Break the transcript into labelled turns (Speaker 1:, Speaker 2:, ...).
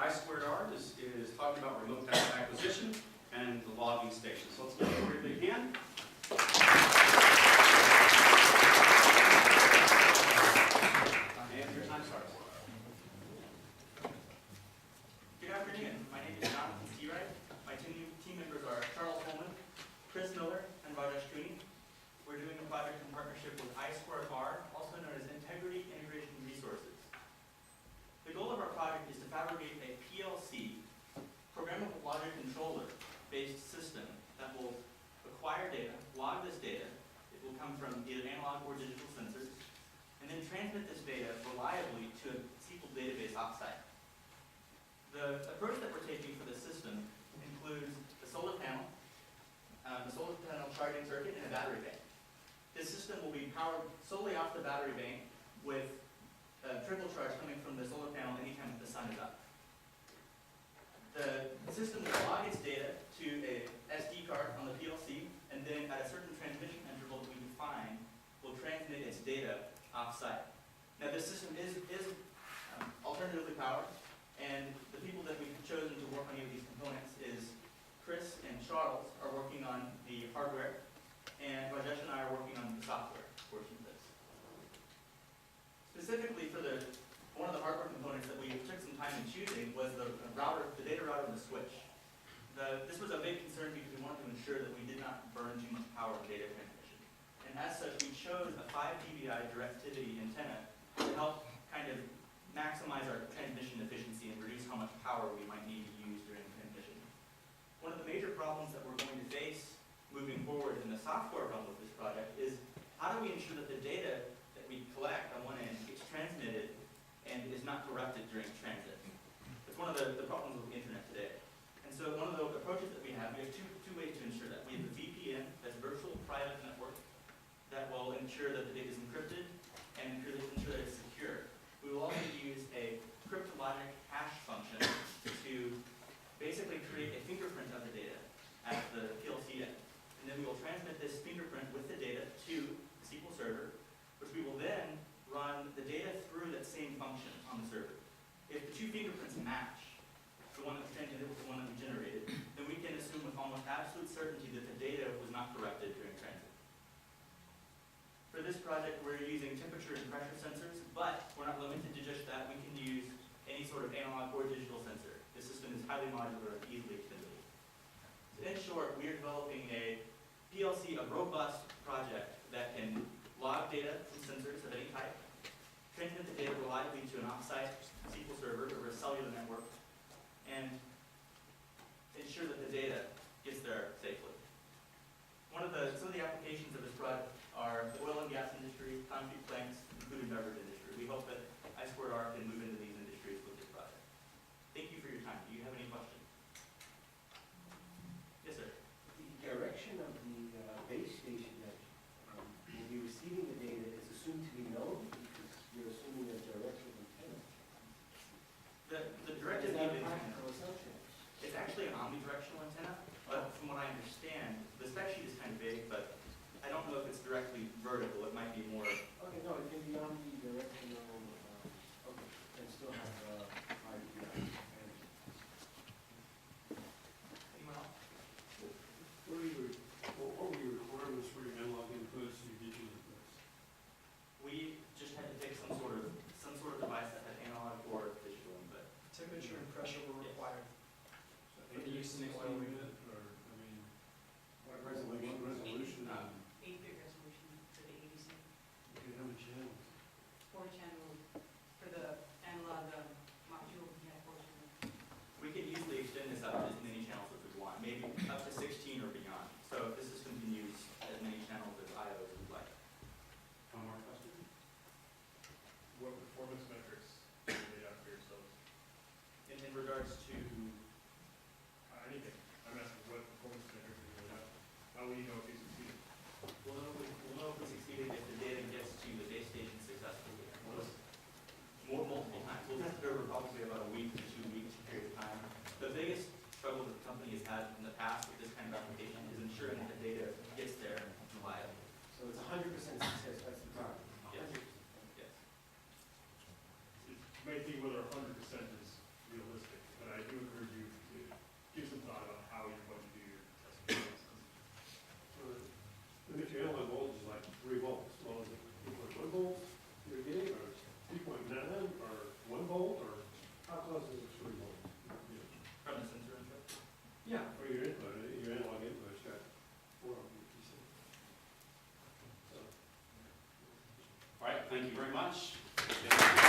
Speaker 1: I2R is talking about remote data acquisition and the logging station. So let's give it a very big hand. And your time starts.
Speaker 2: Good afternoon. My name is Jonathan Seawright. My team members are Charles Holman, Chris Miller, and Rajesh Cooney. We're doing a project in partnership with I2R, also known as Integrity Integration Resources. The goal of our project is to fabricate a PLC, programmable logic controller-based system that will acquire data, log this data. It will come from either analog or digital sensors, and then transmit this data reliably to a SQL database offsite. The approach that we're taking for this system includes the solar panel charging circuit, and a battery bank. This system will be powered solely off the battery bank with trickle charge coming from the solar panel anytime the sun is up. The system will log its data to a SD card on the PLC, and then at a certain transmission interval that we define, will transmit its data off-site. Now this system is alternatively powered, and the people that we've chosen to work on any of these components is Chris and Charles are working on the hardware, and Rajesh and I are working on the software portion of this. Specifically for one of the hardware components that we took some time in choosing was the data router and the switch. This was a big concern because we wanted to ensure that we did not burn too much power in data transmission. And as such, we chose a 5 dBi directivity antenna to help kind of maximize our transmission efficiency and reduce how much power we might need to use during transmission. One of the major problems that we're going to face moving forward in the software realm of this project is how do we ensure that the data that we collect on one end gets transmitted and is not corrupted during transit. It's one of the problems with the internet today. And so one of the approaches that we have two ways to ensure that. We have a VPN, that's virtual private network, that will ensure that the data is encrypted and ensure that it's secure. We will also use a cryptologic hash function to basically create a fingerprint of the data at the PLC end. And then we will transmit this fingerprint with the data to the SQL server, which we will then run the data through that same function on the server. If the two fingerprints match, the one that was transmitted with the one that we generated, then we can assume with almost absolute certainty that the data was not corrupted during transit. For this project, we're using temperature and pressure sensors, but we're not limited to just that. We can use any sort of analog or digital sensor. The system is highly modular and easily extendable. So in short, we are developing a PLC, a robust project that can log data from sensors of any type, transmit the data reliably to an offsite SQL server over a cellular network, and ensure that the data gets there safely. Some of the applications of this project are the oil and gas industry, concrete plants, and food and beverage industry. We hope that I2R can move into these industries with this project. Thank you for your time. Do you have any questions? Yes, sir.
Speaker 3: The direction of the base station that will be receiving the data is assumed to be known because you're assuming a directional antenna.
Speaker 2: The directive
Speaker 3: Is that a
Speaker 2: antenna,
Speaker 3: practical assumption?
Speaker 2: it's actually an omnidirectional antenna, but from what I understand, the spec sheet is kind of big, but I don't know if it's directly vertical. It might be more.
Speaker 3: Okay, no, it can be omnidirectional, okay, and still have IDI.
Speaker 2: Anyone else?
Speaker 4: What were your requirements for your analog inputs and your digital inputs?
Speaker 2: We just had to pick some sort of device that had analog or digital input.
Speaker 5: Temperature and pressure were required.
Speaker 4: So
Speaker 5: For the use in the
Speaker 4: 8
Speaker 5: oil rig.
Speaker 4: unit, or, I mean,
Speaker 3: What resolution?
Speaker 4: what resolution?
Speaker 6: 8-bit resolution for the ADC.
Speaker 4: Okay, how many channels?
Speaker 6: 4-channel for the analog module, we have 4 channels.
Speaker 2: We could easily extend this up to as many channels as we want, maybe up to 16 or beyond. So if the system can use as many channels as I/O as we'd like.
Speaker 4: One more question?
Speaker 7: What performance metrics do you lay out for yourselves?
Speaker 2: In regards to,
Speaker 7: Anything. I'm asking what performance metrics do you lay out? How will you know if you succeeded?
Speaker 2: we'll know if we succeeded if the data gets to the base station successfully. Multiple times. We'll test it over probably about a week to 2 weeks period of time. The biggest struggle that the company has had in the past with this kind of application is ensuring that the data gets there reliably.
Speaker 3: So it's 100% success, that's the target.
Speaker 2: Yes.
Speaker 3: 100%.
Speaker 2: Yes.
Speaker 7: You may think whether 100% is realistic, but
Speaker 1: Thank you very much.